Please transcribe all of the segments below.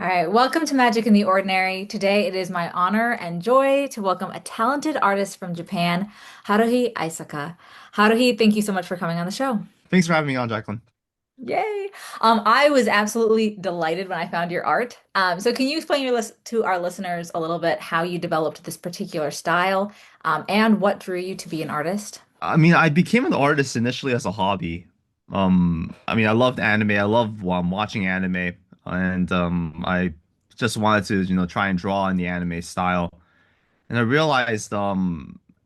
All right, welcome to Magic in the Ordinary. Today it is my honor and joy to welcome a talented artist from Japan, Haruhi Aisaka. Haruhi, thank you so much for coming on the show. Thanks for having me on, Jacqueline. Yay! I was absolutely delighted when I found your art. So can you explain to our listeners a little bit how you developed this particular style, and what drew you to be an artist? I became an artist initially as a hobby. I loved anime. I love watching anime, and I just wanted to, try and draw in the anime style. And I realized,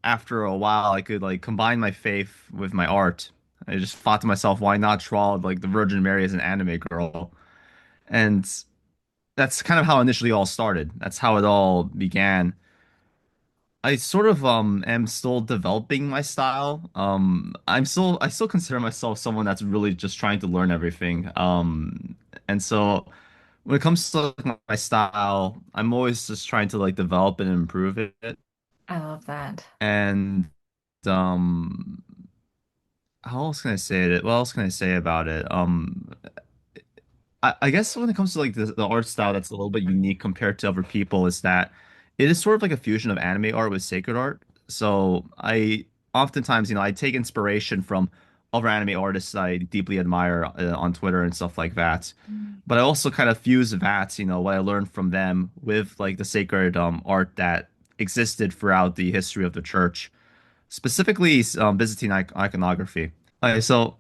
after a while, I could like combine my faith with my art. I just thought to myself, why not draw like the Virgin Mary as an anime girl? And that's kind of how initially all started. That's how it all began. I sort of am still developing my style. I still consider myself someone that's really just trying to learn everything. And so when it comes to like, my style, I'm always just trying to like develop and improve it. I love that. And um how else can I say it? What else can I say about it? I guess when it comes to like the art style that's a little bit unique compared to other people is that it is sort of like a fusion of anime art with sacred art. So I oftentimes, I take inspiration from other anime artists I deeply admire on Twitter and stuff like that. But I also kind of fuse that, what I learned from them with like the sacred art that existed throughout the history of the church, specifically Byzantine iconography. So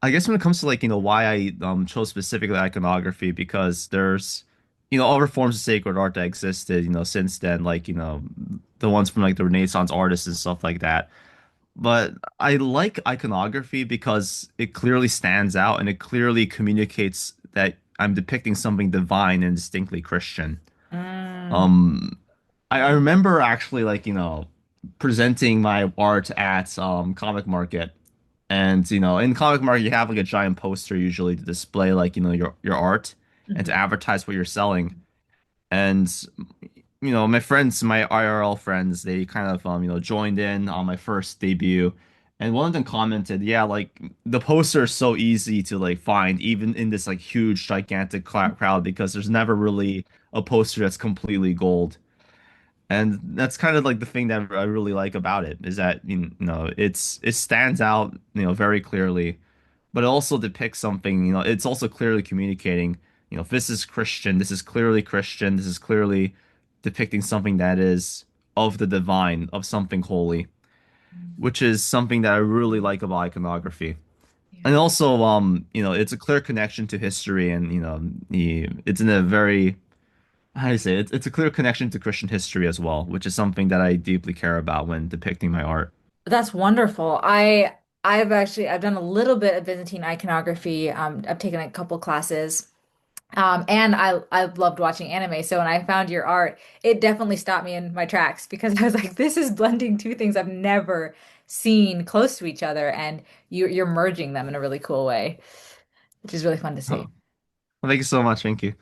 I guess when it comes to like, why I chose specifically iconography, because there's, other forms of sacred art that existed, since then, like, the ones from like the Renaissance artists and stuff like that. But I like iconography because it clearly stands out and it clearly communicates that I'm depicting something divine and distinctly Christian. Mm. Um, I remember actually like, presenting my art at comic market. And in comic market you have like a giant poster usually to display like, your art and to Mhm. advertise what you're selling. And my friends, my IRL friends, they kind of joined in on my first debut. And one of them commented, yeah, like the poster is so easy to like find even in this like huge gigantic crowd because there's never really a poster that's completely gold. And that's kind of like the thing that I really like about it is that it stands out very clearly, but it also depicts something, it's also clearly communicating, if this is Christian, this is clearly Christian, this is clearly depicting something that is of the divine, of something holy, which is something that I really like about iconography. And Yeah. also it's a clear connection to history and it's in a very how do you say it? It's a clear connection to Christian history as well, which is something that I deeply care about when depicting my art. That's wonderful. I've done a little bit of Byzantine iconography. I've taken a couple classes. And I loved watching anime. So when I found your art, it definitely stopped me in my tracks because I was like, this is blending two things I've never seen close to each other, and you're merging them in a really cool way, which is really fun to see. Oh, well, thank you so much. Thank you.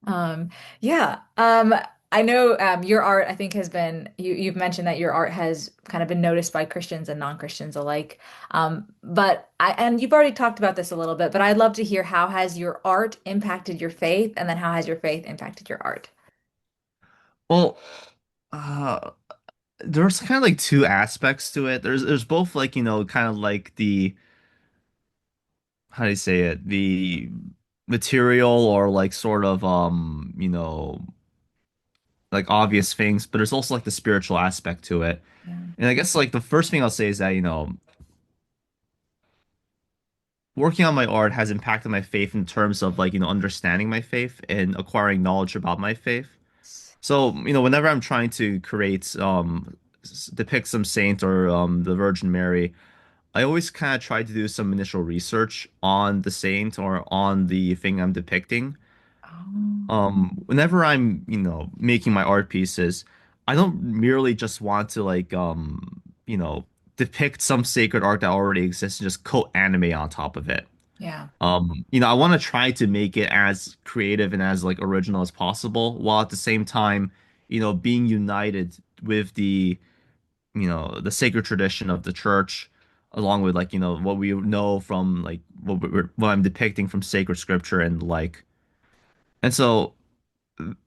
Um, yeah. I know your art, I think, has been you've mentioned that your art has kind of been noticed by Christians and non-Christians alike. And you've already talked about this a little bit, but I'd love to hear, how has your art impacted your faith, and then how has your faith impacted your art? Well, uh, there's kind of like two aspects to it. There's both like, kind of like the how do you say it? The material or like sort of like obvious things, but there's also like the spiritual aspect to it. Yeah. And I guess like the first thing I'll say is that, working on my art has impacted my faith in terms of like, understanding my faith and acquiring knowledge about my faith. So, whenever I'm trying to create, depict some saint or the Virgin Mary, I always kind of try to do some initial research on the saint or on the thing I'm depicting. Oh, Whenever I'm, making my art pieces, I don't merely just want to like, depict some sacred art that already exists and just quote anime on top of it. yeah. I want to try to make it as creative and as like original as possible, while at the same time, being united with the sacred tradition of the church, along with like, what we know from like what I'm depicting from sacred scripture and like. And so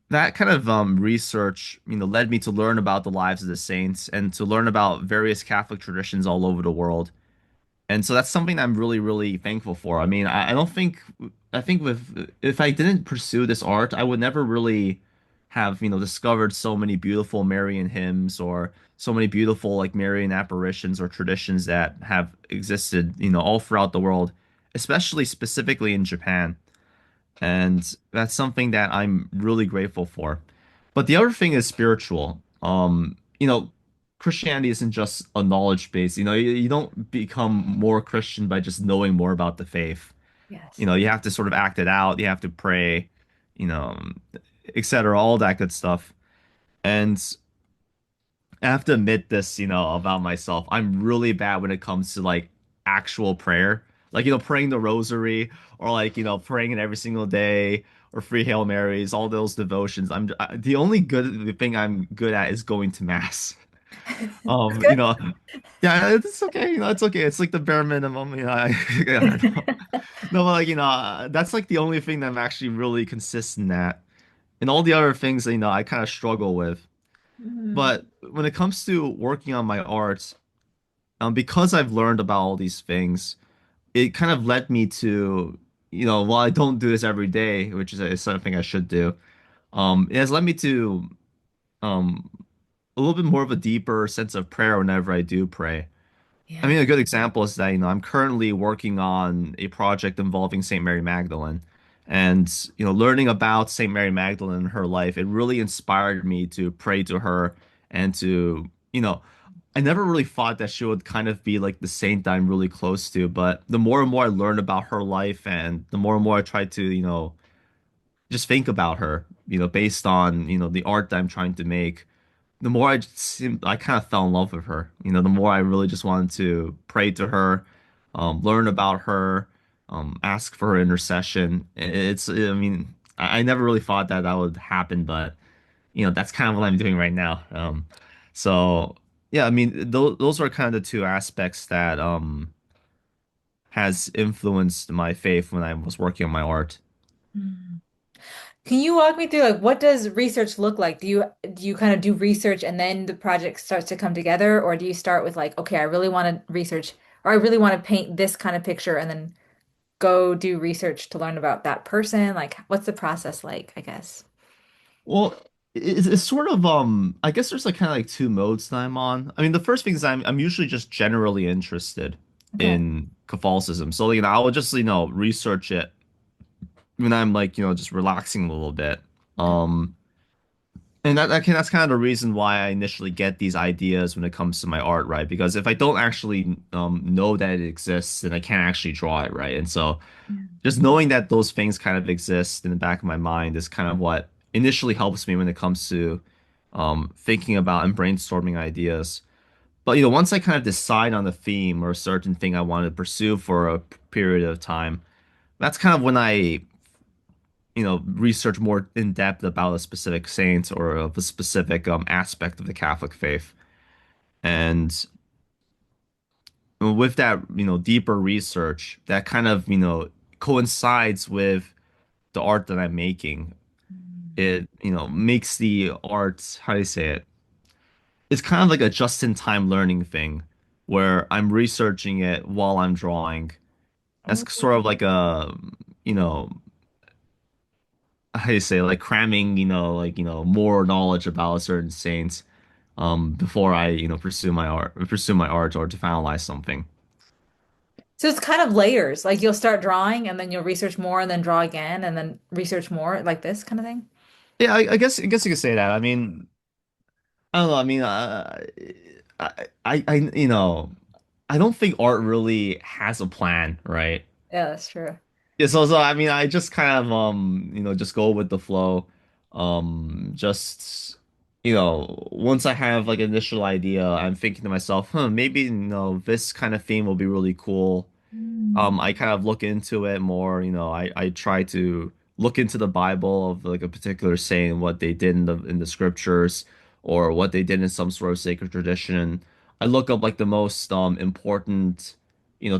that kind of research, led me to learn about the lives of the saints and to learn about various Catholic traditions all over the world. And so that's something I'm really, really thankful for. I mean, I don't think, I think with, if I didn't pursue this art, I would never really have, discovered so many beautiful Marian hymns or so many beautiful like Marian apparitions or traditions that have existed, all throughout the world, especially specifically in Japan. And that's something that I'm really grateful for. But the other thing is spiritual. Christianity isn't just a knowledge base. You don't become more Christian by just knowing more about the faith. Yes. You have to sort of act it out. You have to pray, you know, etc., all that good stuff. And I have to admit this, about myself. I'm really bad when it comes to like actual prayer. Like, praying the rosary or like, praying it every single day or three Hail Marys, all those devotions. The only good thing I'm good at is going to mass. That's Um, good. you know, yeah, it's okay. It's okay. It's like the bare minimum. I don't know. No, but like, that's like the only thing that I'm actually really consistent at. And all the other things, I kind of struggle with. Mm, But when it comes to working on my art, because I've learned about all these things, it kind of led me to, while I don't do this every day, which is something I should do, it has led me to um, a little bit more of a deeper sense of prayer whenever I do pray. I yeah. mean, a good example is that, I'm currently working on a project involving St. Mary Magdalene. And, learning about St. Mary Magdalene and her life, it really inspired me to pray to her and to, I never really thought that she would kind of be like the saint that I'm really close to. But the more and more I learn about her life and the more and more I try to, just think about her, based on, the art that I'm trying to make, the more I kind of fell in love with her. The more I really just wanted to pray to her, learn about her, ask for her intercession. I mean, I never really thought that that would happen, but that's kind of what I'm doing right now. So yeah, I mean, those are kind of the two aspects that has influenced my faith when I was working on my art. Mm. Can you walk me through like what does research look like? Do you kind of do research and then the project starts to come together, or do you start with like, okay, I really want to research or I really want to paint this kind of picture and then go do research to learn about that person? Like, what's the process like, I guess? Well, it's sort of I guess there's like kind of like two modes that I'm on. I mean, the first thing is I'm usually just generally interested Okay. in Catholicism. So, I will just, research it when I'm like, just relaxing a little bit. Okay. Um and that's kind of the reason why I initially get these ideas when it comes to my art, right? Because if I don't actually know that it exists, then I can't actually draw it, right? And so Yeah. just knowing that those things kind of exist in the back of my mind is kind of what initially helps me when it comes to thinking about and brainstorming ideas. But once I kind of decide on a theme or a certain thing I want to pursue for a period of time, that's kind of when I, research more in depth about a specific saint or of a specific aspect of the Catholic faith. And with that, deeper research, that kind of, coincides with the art that I'm making. Mm. It, makes the art, how do you say it? It's kind of like a just-in-time learning thing where I'm researching it while I'm drawing. That's Oh. sort of like a, you know, how do you say, like cramming, like, more knowledge about a certain saint, before I, pursue my art or to finalize something. So it's kind of layers. Like you'll start drawing and then you'll research more and then draw again and then research more, like this kind of thing. Yeah, I guess you could say that. I mean, I don't know. I mean, I don't think art really has a plan, right? Yeah, that's true. Yeah, so I mean, I just kind of just go with the flow. Just once I have like initial idea, I'm thinking to myself, maybe this kind of theme will be really cool. Mm. I kind of look into it more, I try to look into the Bible of like a particular saying, what they did in the scriptures or what they did in some sort of sacred tradition. I look up like the most important,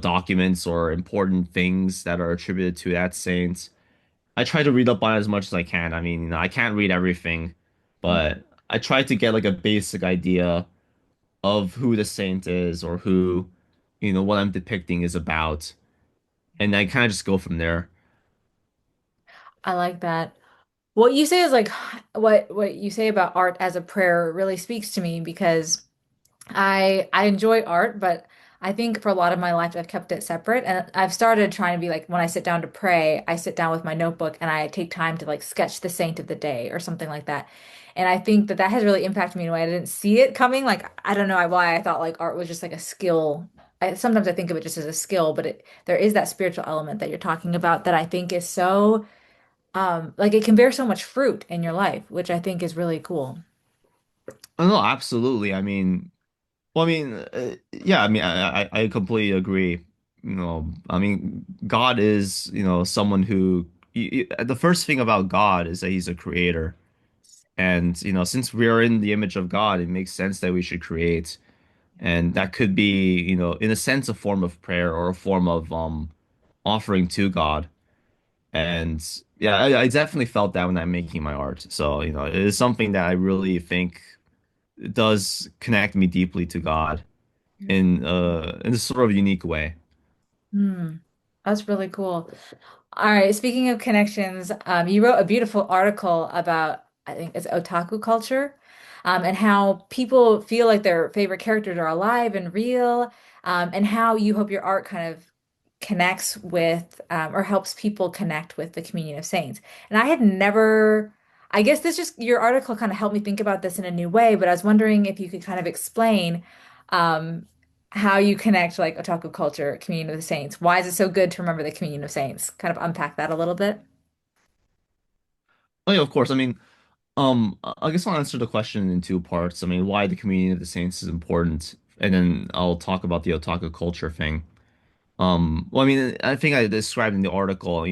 documents or important things that are attributed to that saint. I try to read up on it as much as I can. I mean, I can't read everything, but I try to get like a basic idea of who the saint is or who, what I'm depicting is about. And I kind of just go from there. I like that. What you say is like what you say about art as a prayer really speaks to me because I enjoy art, but I think for a lot of my life I've kept it separate and I've started trying to be like when I sit down to pray, I sit down with my notebook and I take time to like sketch the saint of the day or something like that. And I think that that has really impacted me in a way I didn't see it coming. Like I don't know why I thought like art was just like a skill. Sometimes I think of it just as a skill, but there is that spiritual element that you're talking about that I think is so like it can bear so much fruit in your life, which I think is really cool. Oh, no, absolutely. I mean, well, I mean, yeah, I mean, I completely agree. I mean, God is, someone who, the first thing about God is that he's a creator. And, since we are in the image of God, it makes sense that we should create. And that could be, in a sense, a form of prayer or a form of offering to God. And yeah, I definitely felt that when I'm making my art. So, it is something that I really think does connect me deeply to God in a sort of unique way. Hmm. That's really cool. All right, speaking of connections, you wrote a beautiful article about, I think it's otaku culture, and how people feel like their favorite characters are alive and real, and how you hope your art kind of connects with, or helps people connect with the communion of saints. And I had never, I guess this just, your article kind of helped me think about this in a new way, but I was wondering if you could kind of explain, um, how you connect like otaku culture, communion of the saints. Why is it so good to remember the communion of saints? Kind of unpack that a little bit. Oh, yeah, of course. I mean, I guess I'll answer the question in two parts. I mean, why the community of the saints is important, and then I'll talk about the otaku culture thing. Well, I mean, I think I described in the article, I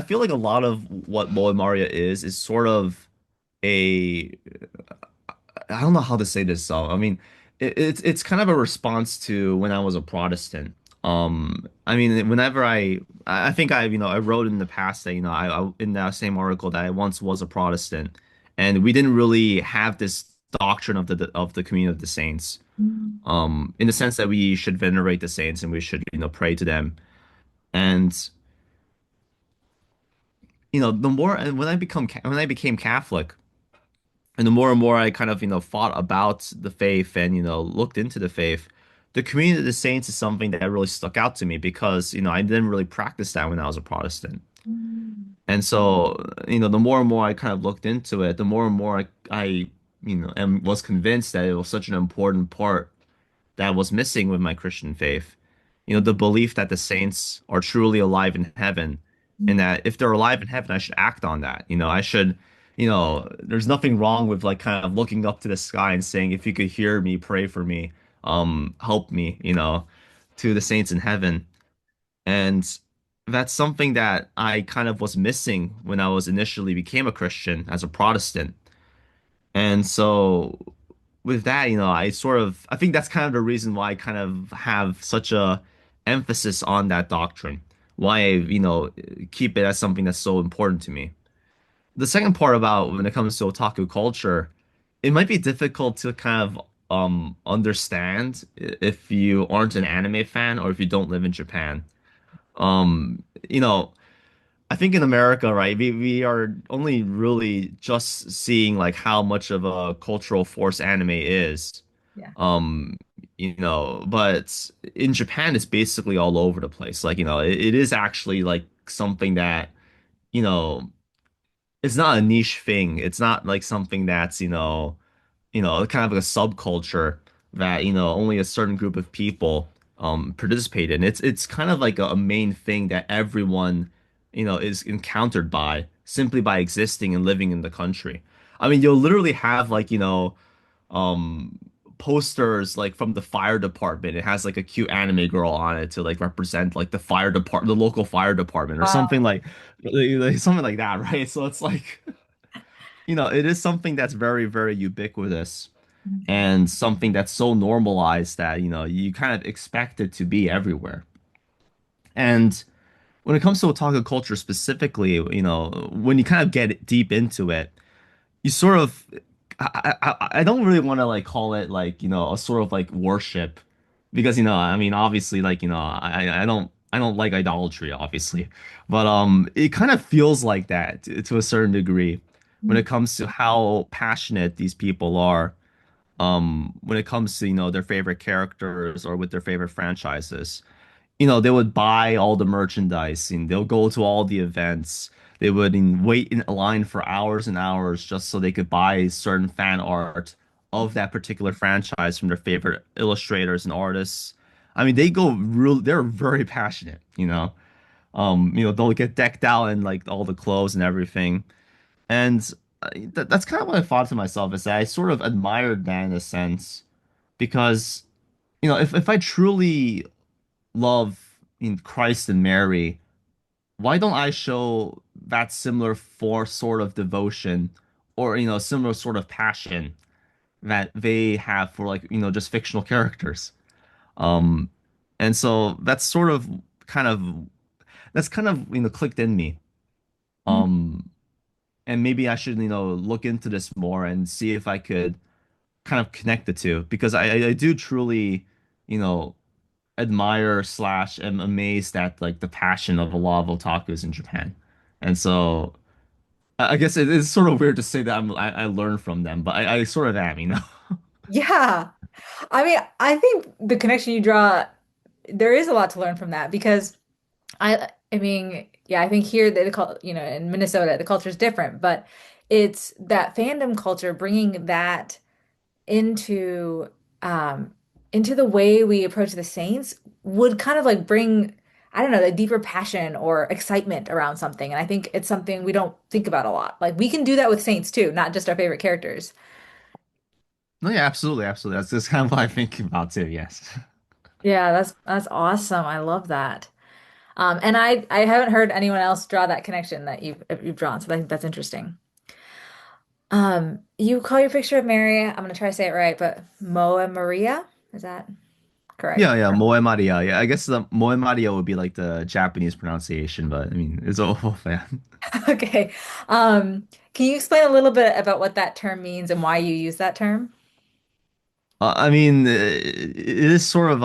feel like a lot of what Moe Maria is sort of a I don't know how to say this. So, I mean, it's kind of a response to when I was a Protestant. I mean, whenever I think I wrote in the past that I in that same article that I once was a Protestant, and we didn't really have this doctrine of the communion of the saints. Mm. In the sense that we should venerate the saints and we should pray to them. And the more and when I became Catholic. And more I kind of, thought about the faith and, looked into the faith, the community of the saints is something that really stuck out to me because, I didn't really practice that when I was a Protestant. Mm. And so, the more and more I kind of looked into it, the more and more was convinced that it was such an important part that was missing with my Christian faith. The belief that the saints are truly alive in heaven, and Mm. that if they're alive in heaven, I should act on that. I should, there's nothing wrong with like kind of looking up to the sky and saying, if you could hear me, pray for me, help me, to the saints in heaven. And that's something that I kind of was missing when I was initially became a Christian as a Protestant. And so with that, I think that's kind of the reason why I kind of have such a emphasis on that doctrine. Why I, keep it as something that's so important to me. The second part about when it comes to otaku culture, it might be difficult to kind of understand if you aren't an anime fan or if you don't live in Japan. Um, you know, I think in America, right, we are only really just seeing like how much of a cultural force anime is. Yeah. Um, but in Japan, it's basically all over the place. Like, it is actually like something that, you know, it's not a niche thing. It's not like something that's, kind of like a subculture that, only a certain group of people participate in. It's kind of like a main thing that everyone, is encountered by simply by existing and living in the country. I mean, you'll literally have like, um posters like from the fire department. It has like a cute anime girl on it to like represent like the fire department, the local fire department or something Wow. like something like that, right? So it's like, it is something that's very, very ubiquitous Mhm. and something that's so normalized that, you kind of expect it to be everywhere. And when it comes to otaku culture specifically, when you kind of get deep into it, you sort of I don't really want to like call it like, a sort of like worship because, I mean, obviously like, I don't like idolatry, obviously. But it kind of feels like that to a certain degree when it comes to how passionate these people are when it comes to, their favorite characters or with their favorite franchises. They would buy all the merchandise and they'll go to all the events. They would wait in a line for hours and hours just so they could buy certain fan art of that particular franchise from their favorite illustrators and artists. I mean, they're very passionate. They'll get decked out in like all the clothes and everything. And that's kind of what I thought to myself is that I sort of admired that in a sense because, if I truly love in Christ and Mary, why don't I show that similar for sort of devotion or similar sort of passion that they have for like just fictional characters? Um, and so kind of that's kind of clicked in me. Um, and maybe I should look into this more and see if I could kind of connect the two because I do truly you know admire slash am amazed at like the passion of a lot of otakus in Japan. And so I guess it is sort of weird to say that I learn from them, but I sort of am. Yeah. I mean, I think the connection you draw, there is a lot to learn from that because I mean, yeah, I think here in Minnesota, the culture is different, but it's that fandom culture bringing that into um into the way we approach the Saints would kind of like bring, I don't know, a deeper passion or excitement around something. And I think it's something we don't think about a lot. Like we can do that with Saints too, not just our favorite characters. No, yeah, absolutely, absolutely. That's kind of what I think about too. Yes. Yeah, that's awesome. I love that. And I haven't heard anyone else draw that connection that you've drawn, so I think that's interesting. You call your picture of Mary, I'm gonna try to say it right, but Moe Maria? Is that correct? Yeah, yeah, Moe Maria. Yeah, I guess the Moe Maria would be like the Japanese pronunciation, but I mean, it's a whole fan. Okay. Can you explain a little bit about what that term means and why you use that term? I mean, it is sort of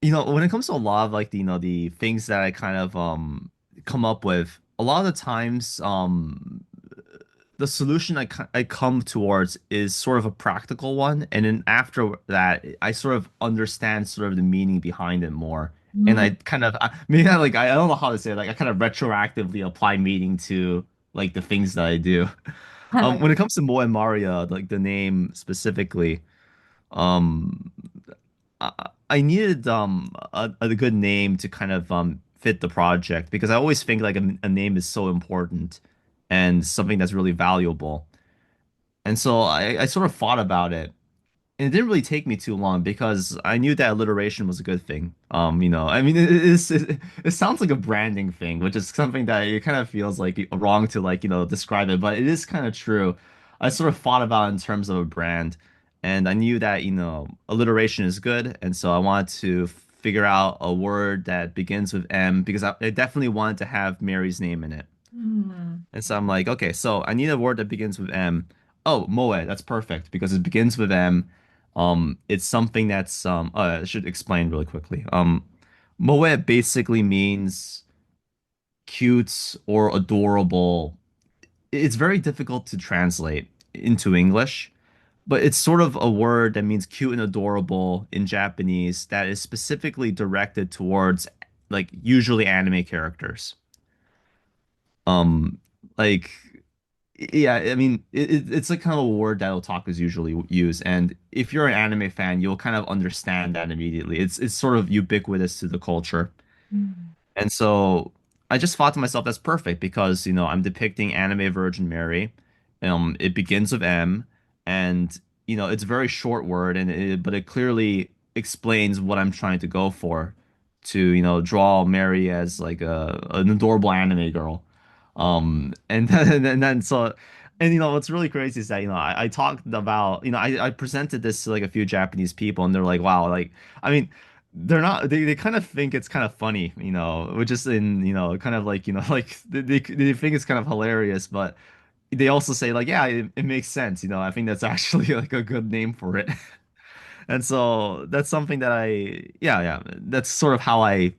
when it comes to a lot of like the things that I kind of come up with, a lot of the times the solution I come towards is sort of a practical one, and then after that I sort of understand sort of the meaning behind it more. And Mm. I kind of I mean like I don't know how to say it, like I kind of retroactively apply meaning to like the things that I do. When it comes to Moe Maria, like the name specifically, um I, I needed a good name to kind of fit the project because I always think like a name is so important and something that's really valuable. And so I sort of thought about it. And it didn't really take me too long because I knew that alliteration was a good thing. I mean, it sounds like a branding thing, which is something that it kind of feels like wrong to like, describe it, but it is kind of true. I sort of thought about it in terms of a brand, and I knew that, alliteration is good, and so I wanted to figure out a word that begins with M because I definitely wanted to have Mary's name in it. Mm. And so I'm like, okay, so I need a word that begins with M. Oh, Moe, that's perfect because it begins with M. It's something that's I should explain really quickly. Moe basically means cute or adorable. It's very difficult to translate into English, but it's sort of a word that means cute and adorable in Japanese that is specifically directed towards like usually anime characters. Um, like Yeah, I mean, it's like kind of a word that otakus usually use, and if you're an anime fan, you'll kind of understand that immediately. It's sort of ubiquitous to the culture. Mm. And so I just thought to myself, that's perfect because, I'm depicting anime Virgin Mary. It begins with M, and it's a very short word, but it clearly explains what I'm trying to go for, to draw Mary as like an adorable anime girl. And then what's really crazy is that I talked about I presented this to like a few Japanese people, and they're like, wow, like I mean. they're not they kind of think it's kind of funny, which is in, kind of like, like they think it's kind of hilarious, but they also say like, yeah, it makes sense, I think that's actually like a good name for it. And so that's something that yeah, that's sort of how I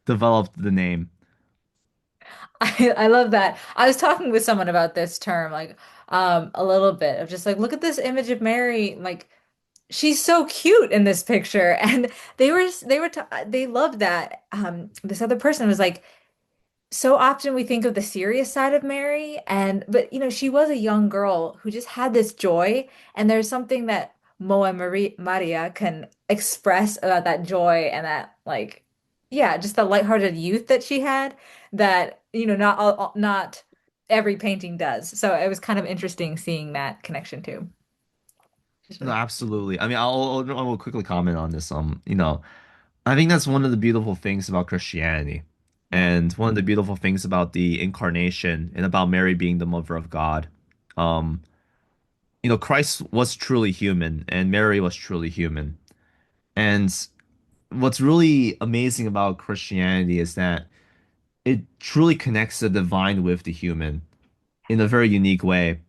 developed the name. I love that. I was talking with someone about this term, like a little bit of just like, look at this image of Mary, like she's so cute in this picture. And they loved that. This other person was like, so often we think of the serious side of Mary, and but she was a young girl who just had this joy, and there's something that Maria can express about that joy and that, like, yeah, just the lighthearted youth that she had that not every painting does. So it was kind of interesting seeing that connection too. Just No, really cool. absolutely. I mean, I will quickly comment on this. I think that's one of the beautiful things about Christianity, Yeah. and one of the beautiful things about the incarnation and about Mary being the mother of God. Um, Christ was truly human and Mary was truly human. And what's really amazing about Christianity is that it truly connects the divine with the human in a very unique way.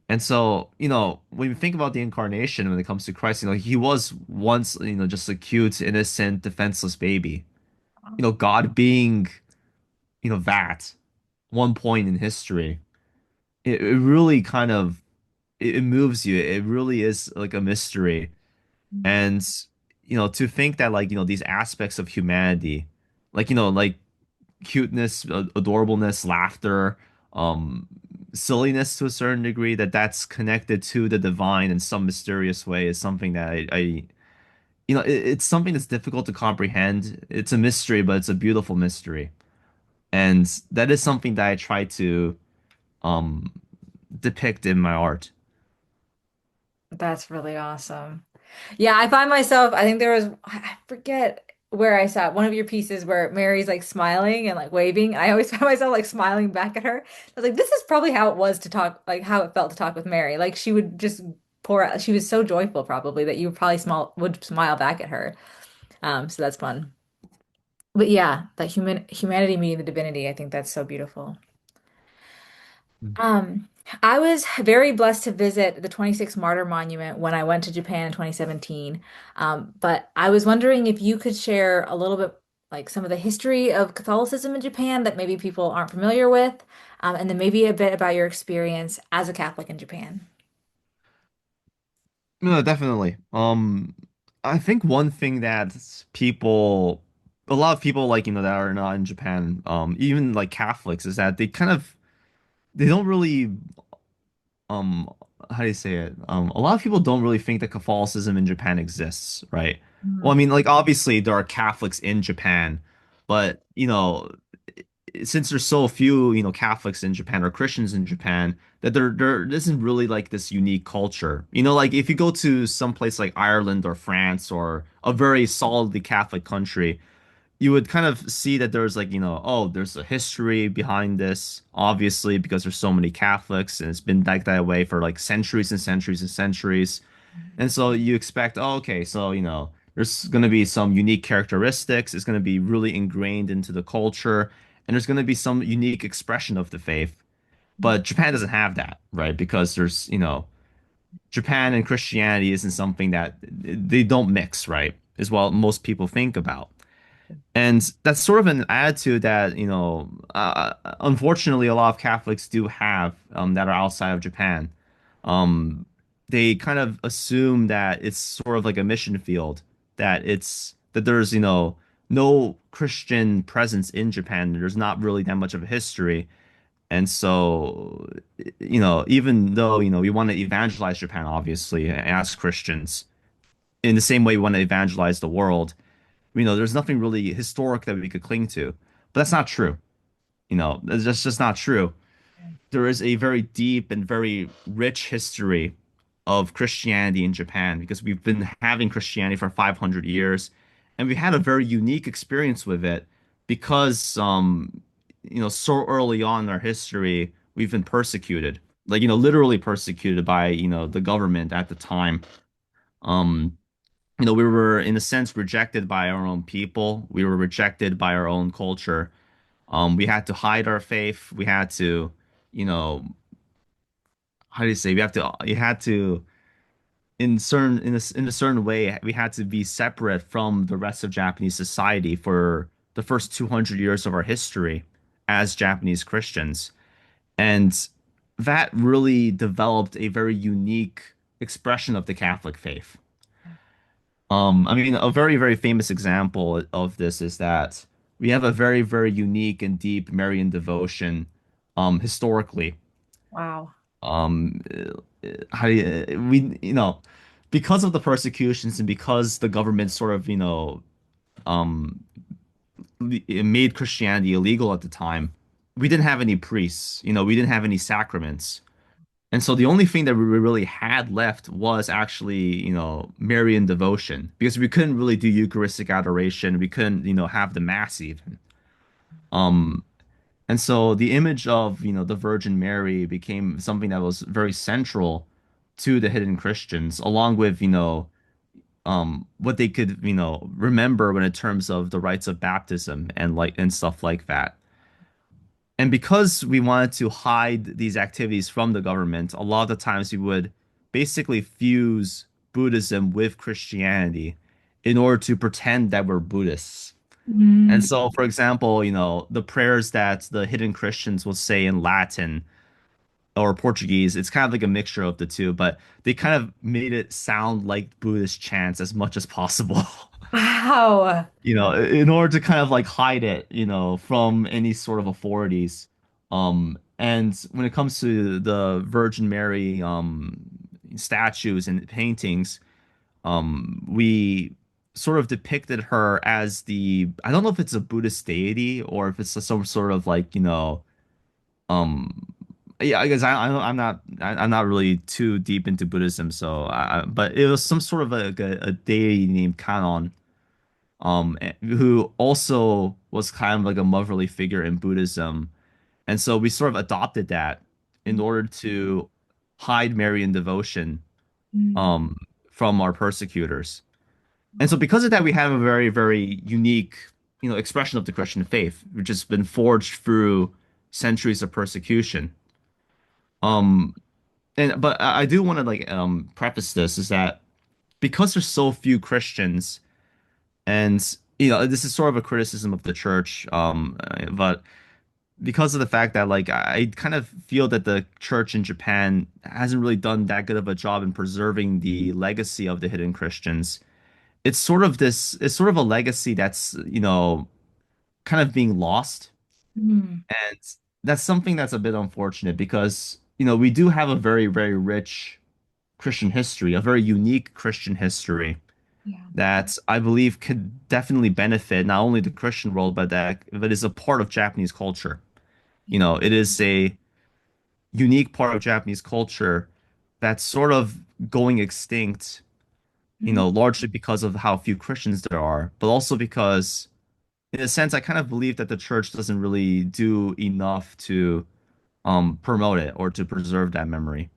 And so, when you think about the incarnation when it comes to Christ, he was once, just a cute, innocent, defenseless baby. God being, that one point in history, it really kind of it moves you. It really is like a mystery. And to think that like, these aspects of humanity, like, like cuteness, adorableness, laughter, um, silliness to a certain degree, that's connected to the divine in some mysterious way is something that it's something that's difficult to comprehend. It's a mystery, but it's a beautiful mystery. And that is something that I try to um depict in my art. That's really awesome. Yeah, I find myself, I think there was, I forget where I saw it, one of your pieces where Mary's like smiling and like waving. I always found myself like smiling back at her. I was like, this is probably how it was to talk, like how it felt to talk with Mary. Like she would just pour out, she was so joyful probably that you probably would smile back at her. So that's fun. But yeah, that humanity meeting the divinity, I think that's so beautiful. Um, I was very blessed to visit the 26 Martyr Monument when I went to Japan in 2017. But I was wondering if you could share a little bit, like some of the history of Catholicism in Japan that maybe people aren't familiar with, and then maybe a bit about your experience as a Catholic in Japan. No, definitely. I think one thing that a lot of people like, that are not in Japan, even like Catholics, is that they don't really, um, how do you say it? A lot of people don't really think that Catholicism in Japan exists, right? Well, I Mhm. mean, like obviously there are Catholics in Japan, but since there's so few, Catholics in Japan or Christians in Japan, that there isn't really like this unique culture. Like if you go to some place like Ireland or France or a very solidly Catholic country, you would kind of see that there's like, oh, there's a history behind this, obviously, because there's so many Catholics and it's been like that way for like centuries and centuries and centuries. And so you expect, oh, okay, so, there's going to be some unique characteristics. It's going to be really ingrained into the culture, and there's going to be some unique expression of the faith. But Japan doesn't have that, right? Because Japan and Christianity isn't something that they don't mix, right? Is what most people think about. And that's sort of an attitude that, unfortunately, a lot of Catholics do have that are outside of Japan. Um, they kind of assume that it's sort of like a mission field, that there's, no Christian presence in Japan. There's not really that much of a history. And so, even though, we want to evangelize Japan, obviously, as Christians, in the same way we want to evangelize the world, there's nothing really historic that we could cling to. But that's not true. That's just not true. There is a very deep and very rich history of Christianity in Japan because we've been having Christianity for 500 years, and we had a very unique experience with it because, so early on in our history, we've been persecuted, like, literally persecuted by, the government at the time. Um, we were in a sense rejected by our own people. We were rejected by our own culture. We had to hide our faith. We had to, you know, how do you say? You had to, in a certain way, we had to be separate from the rest of Japanese society for the first 200 years of our history as Japanese Christians. And that really developed a very unique expression of the Catholic faith. I mean, a very, very famous example of this is that we have a very, very unique and deep Marian devotion, historically. Wow. How do because of the persecutions and because the government sort of, um, it made Christianity illegal at the time, we didn't have any priests, we didn't have any sacraments. And so the only thing that we really had left was actually, Marian devotion because we couldn't really do Eucharistic adoration. We couldn't, have the Mass even. Um, and so the image of, the Virgin Mary became something that was very central to the hidden Christians, along with, what they could, remember when in terms of the rites of baptism and stuff like that. And because we wanted to hide these activities from the government, a lot of the times we would basically fuse Buddhism with Christianity in order to pretend that we're Buddhists. And Mm. so, for example, the prayers that the hidden Christians will say in Latin or Portuguese, it's kind of like a mixture of the two, but they kind of made it sound like Buddhist chants as much as possible. Wow. In order to kind of like hide it, from any sort of authorities. And when it comes to the Virgin Mary, statues and paintings, we sort of depicted her as I don't know if it's a Buddhist deity or if it's some sort of like, um, yeah, I guess I'm not really too deep into Buddhism, so but it was some sort of a deity named Kanon, who also was kind of like a motherly figure in Buddhism. And so we sort of adopted that in order to hide Marian devotion, Mm. um, from our persecutors. And so because of that, we have a very, very unique, expression of the Christian faith, which has been forged through centuries of persecution. Um, but I do want to like preface this is that because there's so few Christians, and this is sort of a criticism of the church, but because of the fact that like I kind of feel that the church in Japan hasn't really done that good of a job in preserving the legacy of the hidden Christians. It's sort of a legacy that's, kind of being lost. Mm. And that's something that's a bit unfortunate because, we do have a very, very rich Christian history, a very unique Christian history Yeah. that I believe could definitely benefit not only the Christian world, but is a part of Japanese culture. Yeah. It is a unique part of Japanese culture that's sort of going extinct, Mm. largely because of how few Christians there are, but also because, in a sense, I kind of believe that the church doesn't really do enough to promote it or to preserve that memory.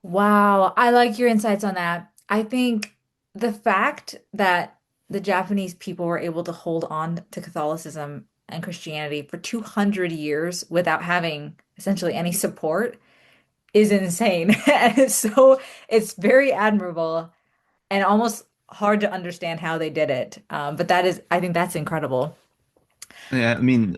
Wow, I like your insights on that. I think the fact that the Japanese people were able to hold on to Catholicism and Christianity for 200 years without having essentially any support is insane. And it's very admirable and almost hard to understand how they did it. But I think that's incredible. Yeah, I mean,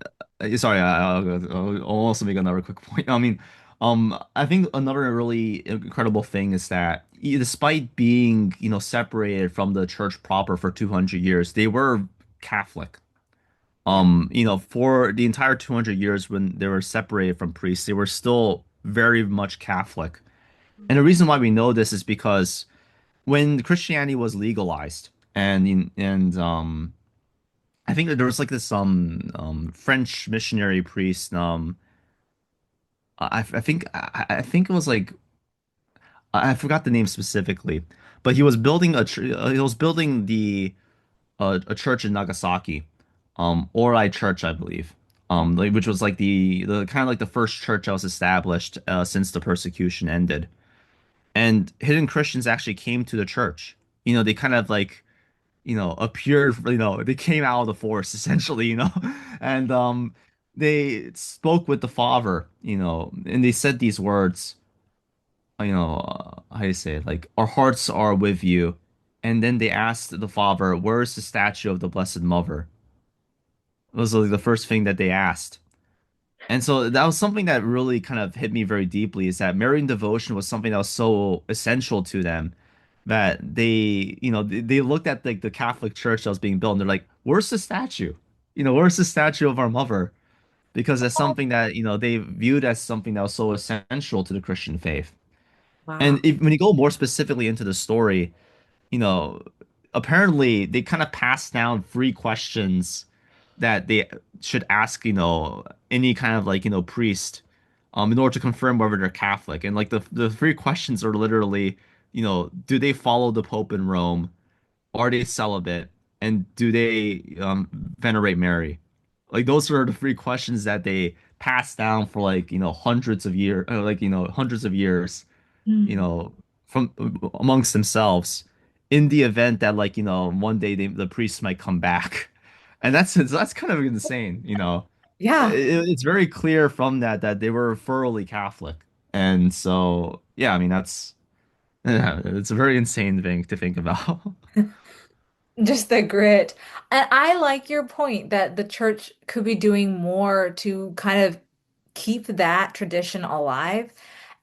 sorry, I'll also make another quick point. I mean, I think another really incredible thing is that despite being, separated from the church proper for 200 years, they were Catholic. Yeah. For the entire 200 years when they were separated from priests, they were still very much Catholic. And the reason why we know this is because when Christianity was legalized and I think that there was like this French missionary priest. I think it was like I forgot the name specifically, but he was building he was building the a church in Nagasaki, Ori Church, I believe, like, which was like the kind of like the first church that was established since the persecution ended. And hidden Christians actually came to the church. they kind of like, appeared, they came out of the forest essentially, and they spoke with the father, and they said these words, how do you say it? Like, our hearts are with you. And then they asked the father, where's the statue of the Blessed Mother? It was like the first thing that they asked. And so that was something that really kind of hit me very deeply is that Marian devotion was something that was so essential to them that they looked at like the Catholic Church that was being built and they're like, where's the statue? Where's the statue of our mother? Because it's something that, they viewed as something that was so essential to the Christian faith. Wow. And when you go more specifically into the story, you know, apparently they kind of passed down three questions that they should ask, any kind of like, priest, in order to confirm whether they're Catholic. And like the three questions are literally, do they follow the Pope in Rome? Are they celibate? And do they venerate Mary? Like those are the three questions that they passed down for like, hundreds of years, hundreds of years you Mm. know, from amongst themselves in the event that like, one day the priest might come back. And that's kind of insane, Yeah. It's very clear from that they were thoroughly Catholic. And so, yeah, I mean, yeah, it's a very insane thing to think about. Just the grit. And I like your point that the church could be doing more to kind of keep that tradition alive.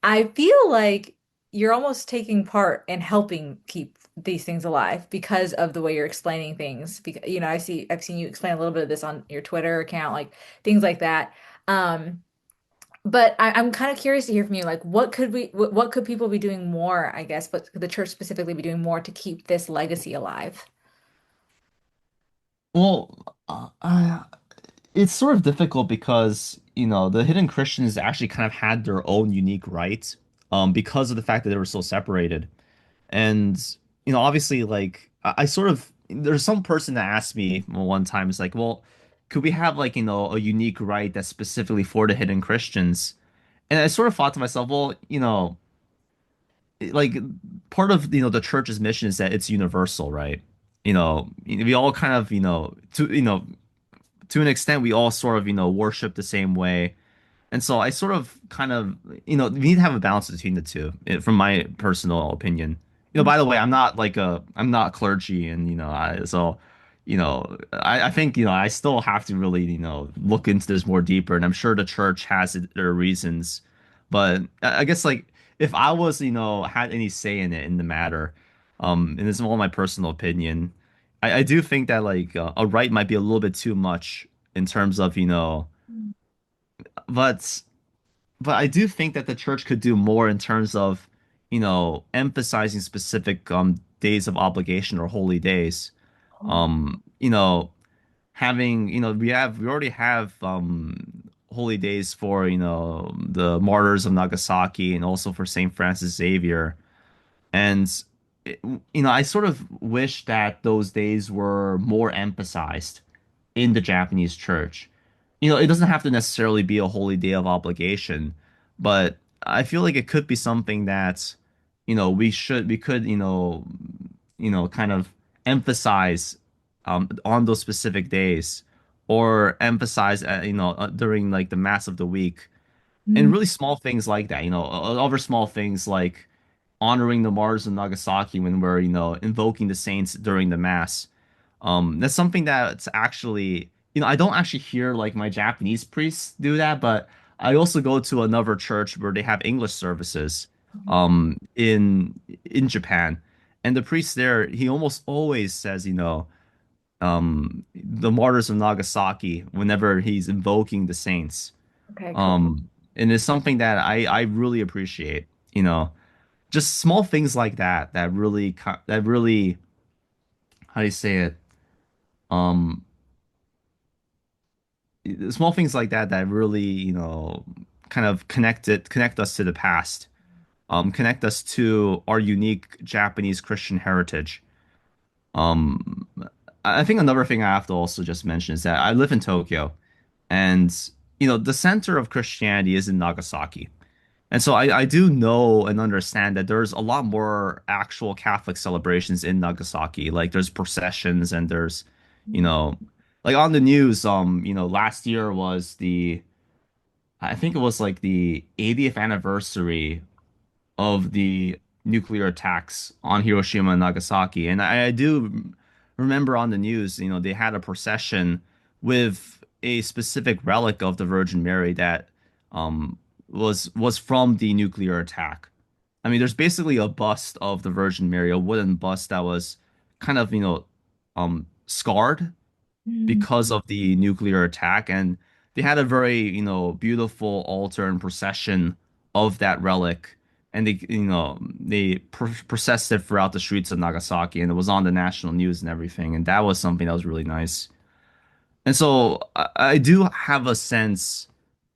I feel like you're almost taking part in helping keep these things alive because of the way you're explaining things. Because, I've seen you explain a little bit of this on your Twitter account, like things like that. Um, but I'm kind of curious to hear from you, like what could people be doing more, I guess, but could the church specifically be doing more to keep this legacy alive? Well, it's sort of difficult because, the hidden Christians actually kind of had their own unique rights, because of the fact that they were so separated. And, obviously, like, I sort of, there's some person that asked me one time, it's like, well, could we have, like, a unique right that's specifically for the hidden Christians? And I sort of thought to myself, well, like, part of, the church's mission is that it's universal, right? We all kind of, to an extent, we all sort of, worship the same way. And so I sort of kind of, we need to have a balance between the two, from my personal opinion. By the way, I'm not clergy and, I think, I still have to really, look into this more deeper. And I'm sure the church has their reasons. But I guess like if I was, had any say in it in the matter, and this is all my personal opinion, I do think that like a right might be a little bit too much in terms of, but I do think that the church could do more in terms of, emphasizing specific days of obligation or holy days. Oh, You know, having, we already have holy days for, the martyrs of Nagasaki and also for Saint Francis Xavier. And it- I sort of wish that those days were more emphasized in the Japanese church. It doesn't have to necessarily be a holy day of obligation, but I feel like it could be something that, we could, kind of emphasize on those specific days or emphasize, during like the mass of the week and mm, really small things like that, other small things like honoring the martyrs of Nagasaki when we're, invoking the saints during the mass. That's something that's actually, I don't actually hear like my Japanese priests do that, but I also go to another church where they have English services, in Japan, and the priest there, he almost always says, the martyrs of Nagasaki whenever he's invoking the saints. okay, cool. And it's something that I really appreciate, just small things like that that really how do you say it? Um, small things like that that really, kind of connect us to the past, connect us to our unique Japanese Christian heritage. Um, I think another thing I have to also just mention is that I live in Tokyo, and the center of Christianity is in Nagasaki. And so I do know and understand that there's a lot more actual Catholic celebrations in Nagasaki. Like there's processions and there's, you know, like on the news, last year was I think it was like the 80th anniversary of the nuclear attacks on Hiroshima and Nagasaki. And I do remember on the news, they had a procession with a specific relic of the Virgin Mary that was from the nuclear attack. I mean, there's basically a bust of the Virgin Mary, a wooden bust that was kind of, scarred Mm. because of the nuclear attack. And they had a very, beautiful altar and procession of that relic. And they processed it throughout the streets of Nagasaki, and it was on the national news and everything. And that was something that was really nice. And so I do have a sense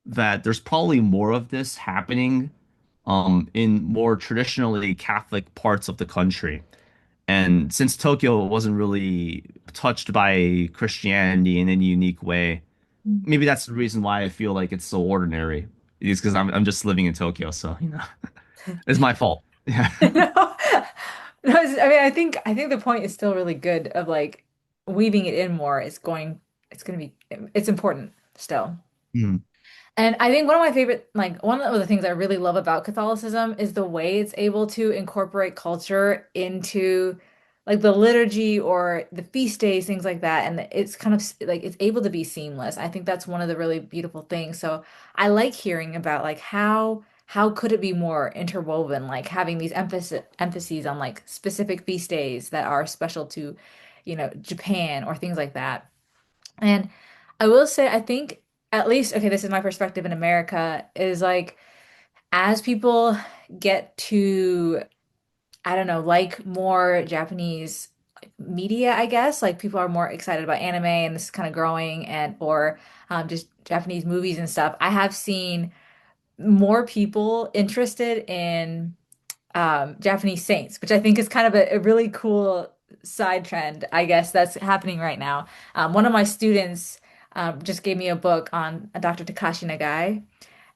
that there's probably more of this happening in more traditionally Catholic parts of the country. And since Tokyo wasn't really touched by Christianity in any unique way, maybe that's the reason why I feel like it's so ordinary. Is because I'm just living in Tokyo, so it's my fault. Yeah. No, no, I mean, I think the point is still really good of like weaving it in more. It's going to be, it's important still. Mm. And I think one of my favorite, like one of the things I really love about Catholicism is the way it's able to incorporate culture into like the liturgy or the feast days, things like that. And it's kind of like it's able to be seamless. I think that's one of the really beautiful things. So I like hearing about like how could it be more interwoven, like having these emphases on like specific feast days that are special to, Japan or things like that. And I will say, I think at least, okay, this is my perspective in America, is like as people get to, I don't know, like more Japanese media, I guess, like people are more excited about anime and this is kind of growing and or just Japanese movies and stuff. I have seen more people interested in Japanese saints, which I think is kind of a really cool side trend, I guess, that's happening right now. One of my students just gave me a book on Dr. Takashi Nagai.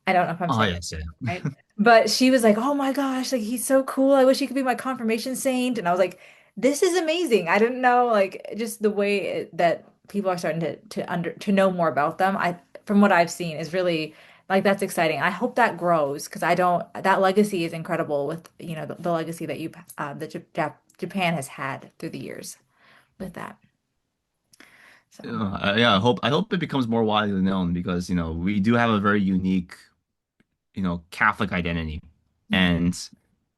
I don't know if I'm Oh saying yes, yeah. it right, but she was like, "Oh my gosh, like he's so cool. I wish he could be my confirmation saint." And I was like, "This is amazing. I didn't know like just the way that people are starting to know more about them. I from what I've seen is really like that's exciting. I hope that grows because I don't that legacy is incredible with the legacy that Japan has had through the years with that. So Yeah, I hope it becomes more widely known because we do have a very unique Catholic identity, yeah. and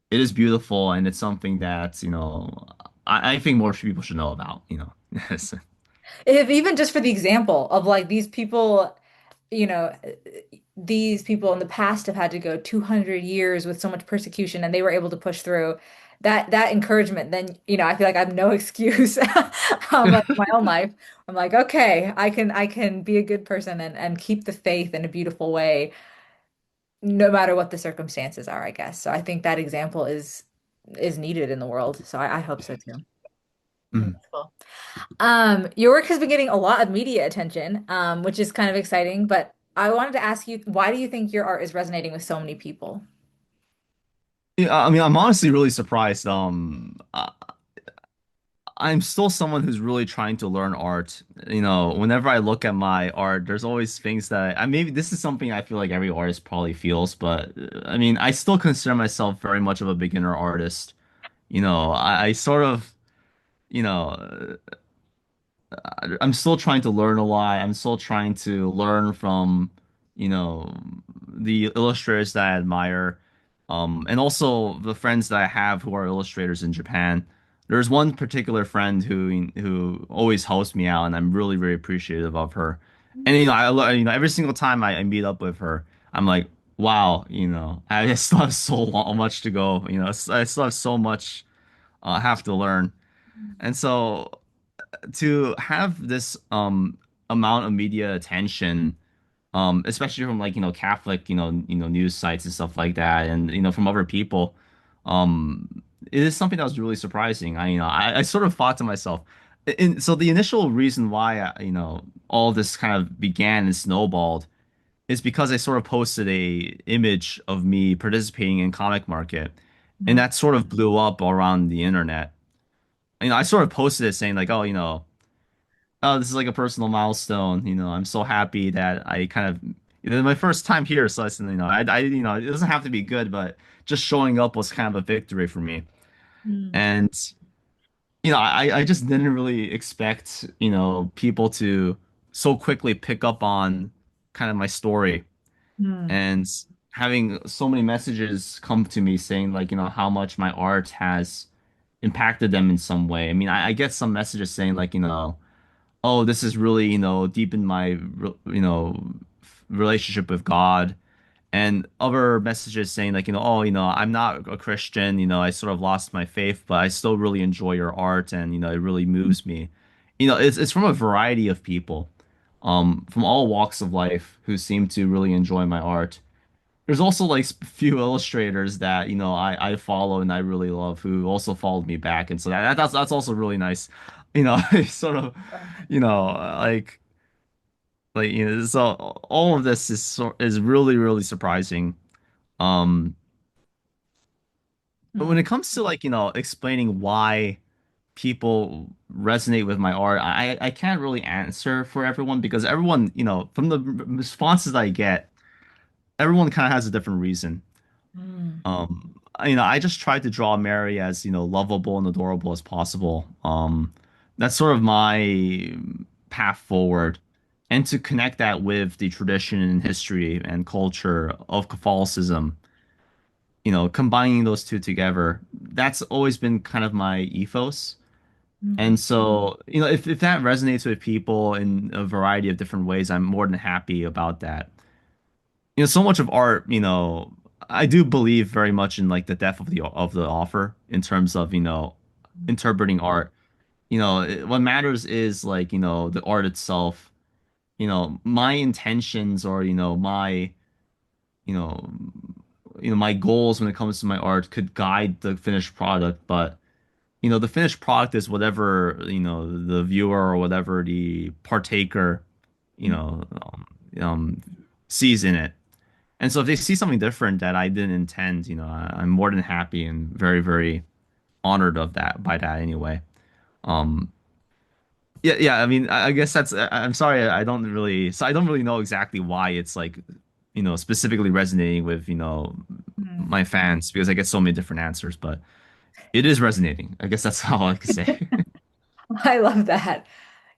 it is beautiful, and it's something that I think more people should know about. Yes. If even just for the example of like you know, these people in the past have had to go 200 years with so much persecution and they were able to push through that encouragement, then, I feel like I have no excuse like my own life. I'm like, okay, I can be a good person and keep the faith in a beautiful way, no matter what the circumstances are, I guess. So I think that example is needed in the world. So I hope so too. I think Mm. that's cool. Your work has been getting a lot of media attention, which is kind of exciting, but I wanted to ask you, why do you think your art is resonating with so many people? Yeah, I mean, I'm honestly really surprised. I'm still someone who's really trying to learn art. Whenever I look at my art, there's always things that I maybe this is something I feel like every artist probably feels, but I mean, I still consider myself very much of a beginner artist. I sort of, you know, I'm still trying to learn a lot. I'm still trying to learn from, you know, the illustrators that I admire, and also the friends that I have who are illustrators in Japan. There's one particular friend who always helps me out, and I'm really, very appreciative of her. And every single time I meet up with her, I'm like, wow, I still have much to go. I still have so much have to learn. And so to have this amount of media attention, especially from like Catholic news sites and stuff like that, and from other people, it is something that was really surprising. I sort of thought to myself, so the initial reason why all this kind of began and snowballed is because I sort of posted a image of me participating in comic market, and Mm, that sort of blew up around the internet. I sort of posted it saying like, oh, oh, this is like a personal milestone. I'm so happy that I kind of, my first time here, so I said, it doesn't have to be good, but just showing up was kind of a victory for me. mm, And I just didn't really expect, people to so quickly pick up on kind of my story mm, and having so many messages come to me saying like, how much my art has impacted them in some way. I mean, I get some messages saying like, oh, this is really, deepened my, relationship with God. And other messages saying like, oh, I'm not a Christian, I sort of lost my faith, but I still really enjoy your art and, it really moves me. It's from a variety of people, from all walks of life who seem to really enjoy my art. There's also like few illustrators that, I follow and I really love who also followed me back. And so that's also really nice. Sort of, like so all of this is really, really surprising. Um, but when mm, it comes to like, explaining why people resonate with my art, I can't really answer for everyone because everyone, from the responses I get, everyone kind of has a different reason. mm, I just tried to draw Mary as, lovable and adorable as possible. That's sort of my path forward. And to connect that with the tradition and history and culture of Catholicism, combining those two together, that's always been kind of my ethos. mm, And so, if that resonates with people in a variety of different ways, I'm more than happy about that. So much of art, I do believe very much in like the depth of the offer in terms of, interpreting art. What matters is like, the art itself. My intentions or, you know, my goals when it comes to my art could guide the finished product, but the finished product is whatever, the viewer or whatever the partaker, you mm. know, um, um, sees in it. And so if they see something different that I didn't intend, I'm more than happy and very, very honored of that by that anyway. Um, yeah, yeah. I mean, I guess I'm sorry, I don't really know exactly why it's like, specifically resonating with, Mm. my fans because I get so many different answers, but it is resonating. I guess that's all I can say. I love that.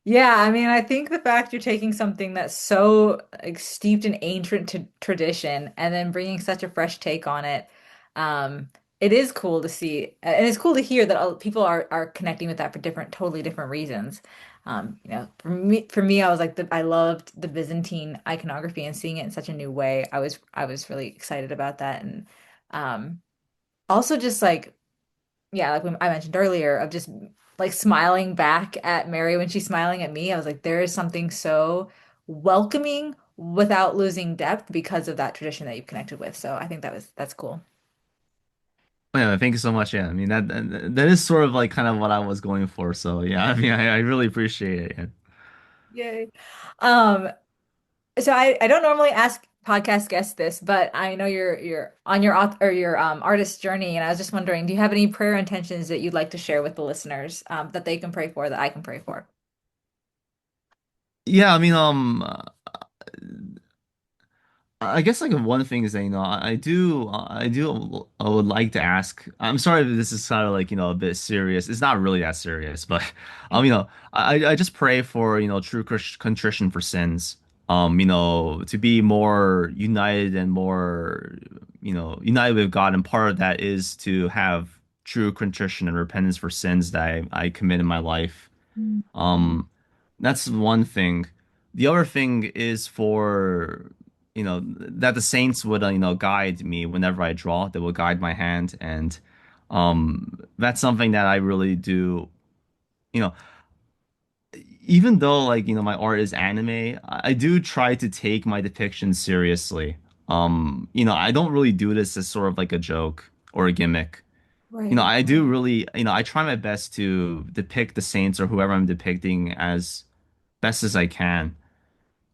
Yeah, I mean, I think the fact you're taking something that's so like steeped in ancient t tradition and then bringing such a fresh take on it, um, it is cool to see, and it's cool to hear that people are connecting with that for totally different reasons. For me, I was like, I loved the Byzantine iconography and seeing it in such a new way. I was really excited about that, and um, also just like yeah, like when I mentioned earlier, of just like smiling back at Mary when she's smiling at me, I was like, there is something so welcoming without losing depth because of that tradition that you've connected with. So I think that's cool. Yeah, thank you so much. Yeah, I mean that is sort of like kind of what I was going for. So yeah, I mean I really appreciate it. Yeah. Yay. Um, so I don't normally ask podcast guests this, but I know you're on your your artist journey, and I was just wondering, do you have any prayer intentions that you'd like to share with the listeners that they can pray for, that I can pray for? Yeah, I mean I guess like one thing is that I would like to ask. I'm sorry if this is kind of like a bit serious. It's not really that serious, but I just pray for true contrition for sins. To be more united and more united with God, and part of that is to have true contrition and repentance for sins that I commit in my life. Um, that's one thing. The other thing is for, that the saints would, guide me whenever I draw. They will guide my hand, and that's something that I really do. You know, Even though like my art is anime, I do try to take my depictions seriously. I don't really do this as sort of like a joke or a gimmick. Right. I do really, I try my best to depict the saints or whoever I'm depicting as best as I can.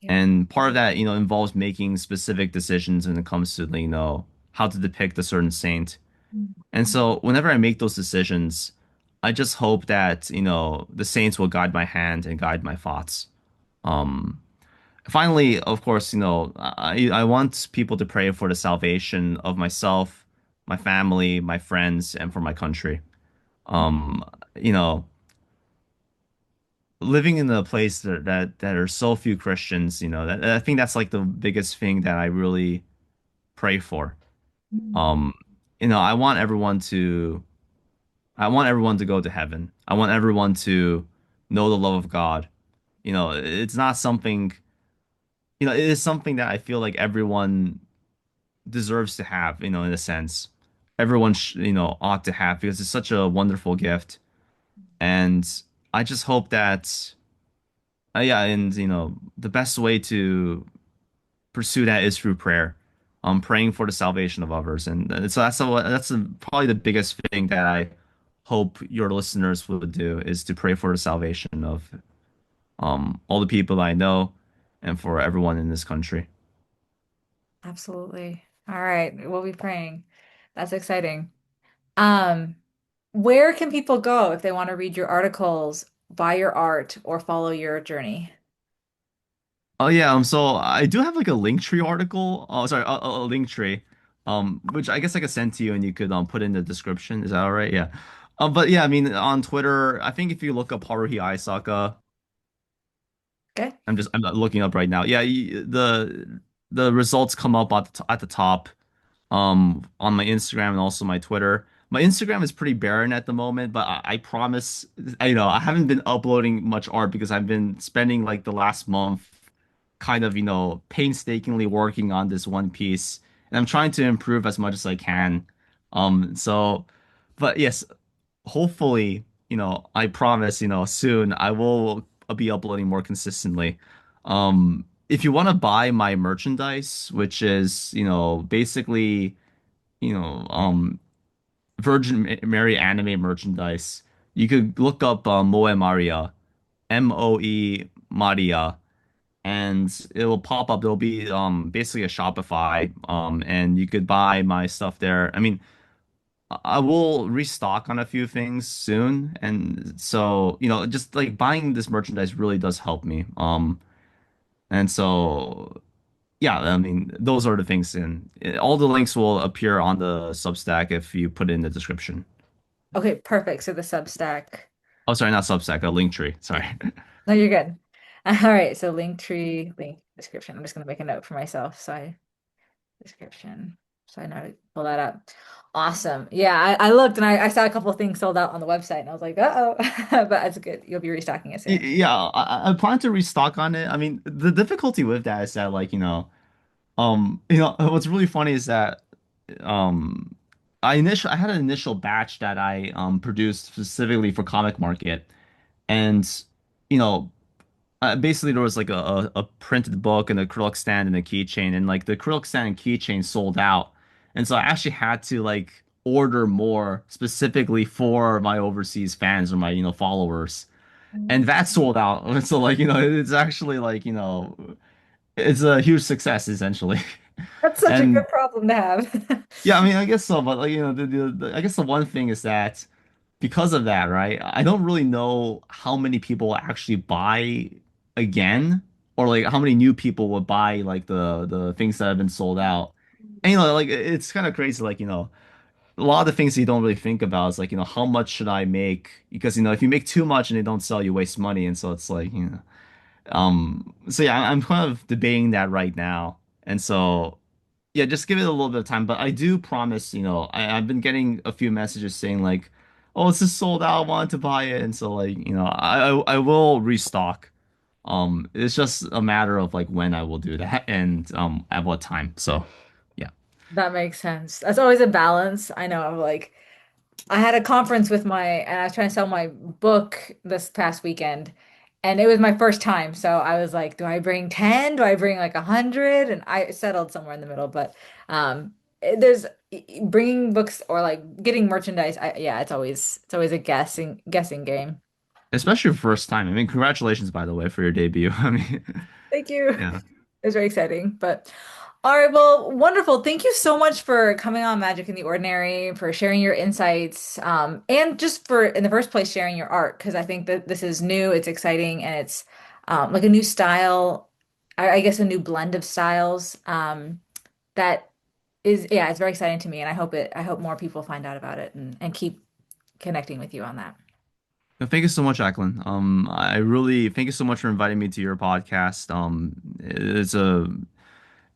And part of that, involves making specific decisions when it comes to, how to depict a certain saint. And so whenever I make those decisions, I just hope that, the saints will guide my hand and guide my thoughts. Um, Finally, of course, I want people to pray for the salvation of myself, my family, my friends, and for my country. Um, you know, Living in a place that are so few Christians, I think that's like the biggest thing that I really pray for. Um, I want everyone to go to heaven. I want everyone to know the love of God. It's not something, it is something that I feel like everyone deserves to have, in a sense. Everyone, ought to have because it's such a wonderful gift. And I just hope that, yeah, and, the best way to pursue that is through prayer. Praying for the salvation of others. And so probably the biggest thing that I hope your listeners would do is to pray for the salvation of all the people I know and for everyone in this country. Absolutely. All right, we'll be praying. That's exciting. Um, where can people go if they want to read your articles, buy your art, or follow your journey? Oh yeah, so I do have like a Linktree article. Oh, sorry, a Linktree, which I guess I could send to you and you could put in the description. Is that all right? Yeah. But yeah, I mean on Twitter, I think if you look up Haruhi Aisaka, Okay. I'm not looking up right now. Yeah, the results come up at the top, on my Instagram and also my Twitter. My Instagram is pretty barren at the moment, but I promise, I haven't been uploading much art because I've been spending like the last month kind of, painstakingly working on this one piece, and I'm trying to improve as much as I can. So, but yes, hopefully, I promise, soon I will be uploading more consistently. If you want to buy my merchandise, which is, basically, you know, um, Mary anime merchandise, you could look up Moe Maria, Moe Maria, and it will pop up. There'll be basically a Shopify, and you could buy my stuff there. I mean, I will restock on a few things soon, and so just like buying this merchandise really does help me. And so yeah, I mean, those are the things, and all the links will appear on the Substack if you put it in the description. Okay, perfect. So the Substack. Oh, sorry, not Substack, a link tree. Sorry. No, you're good. All right, so link tree, link description. I'm just gonna make a note for myself. So I description. So I know to pull that up. Awesome. Yeah, I looked and I saw a couple of things sold out on the website and I was like, uh-oh. But that's good. You'll be restocking it soon. Yeah, I plan to restock on it. I mean, the difficulty with that is that like, what's really funny is that um I had an initial batch that I produced specifically for Comic Market, and you know basically there was like a printed book and a acrylic stand and a keychain, and like the acrylic stand and keychain sold out, and so I actually had to like order more specifically for my overseas fans or my followers, and that sold out. So like it's actually like it's a huge success essentially. That's such a And good problem to have. yeah, I mean, I guess so, but like, I guess the one thing is that because of that, right? I don't really know how many people will actually buy again, or like how many new people would buy like the things that have been sold out. And like it's kind of crazy, like, a lot of the things you don't really think about is like, how much should I make? Because, if you make too much and they don't sell, you waste money. And so it's like, so yeah, I'm kind of debating that right now. And so yeah, just give it a little bit of time. But I do promise, I've been getting a few messages saying like, "Oh, it's just sold out. I wanted to buy it," and so like, I will restock. It's just a matter of like when I will do that and at what time. So, yeah. That makes sense. That's always a balance. I know. I'm like, I had a conference with and I was trying to sell my book this past weekend, and it was my first time. So I was like, do I bring 10? Do I bring like 100? And I settled somewhere in the middle. But there's bringing books or like getting merchandise. Yeah, it's always a guessing game. Especially your first time. I mean, congratulations by the way for your debut. I mean, Thank you. Yeah. It's very exciting. But all right, well, wonderful. Thank you so much for coming on Magic in the Ordinary, for sharing your insights, and just for, in the first place, sharing your art, because I think that this is new, it's exciting, and it's like a new style, I guess a new blend of styles that is, yeah, it's very exciting to me, and I hope more people find out about it and keep connecting with you on that. No, thank you so much, Jacqueline. I really thank you so much for inviting me to your podcast.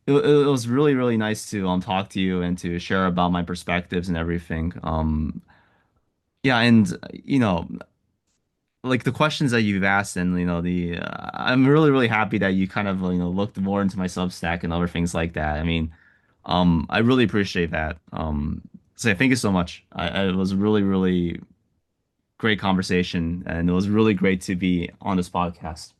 It was really, really nice to talk to you and to share about my perspectives and everything. Yeah, and you know, like the questions that you've asked, and the I'm really, really happy that you kind of looked more into my Substack and other things like that. I mean, I really appreciate that. So yeah, thank you so much. It was a really, really great conversation, and it was really great to be on this podcast.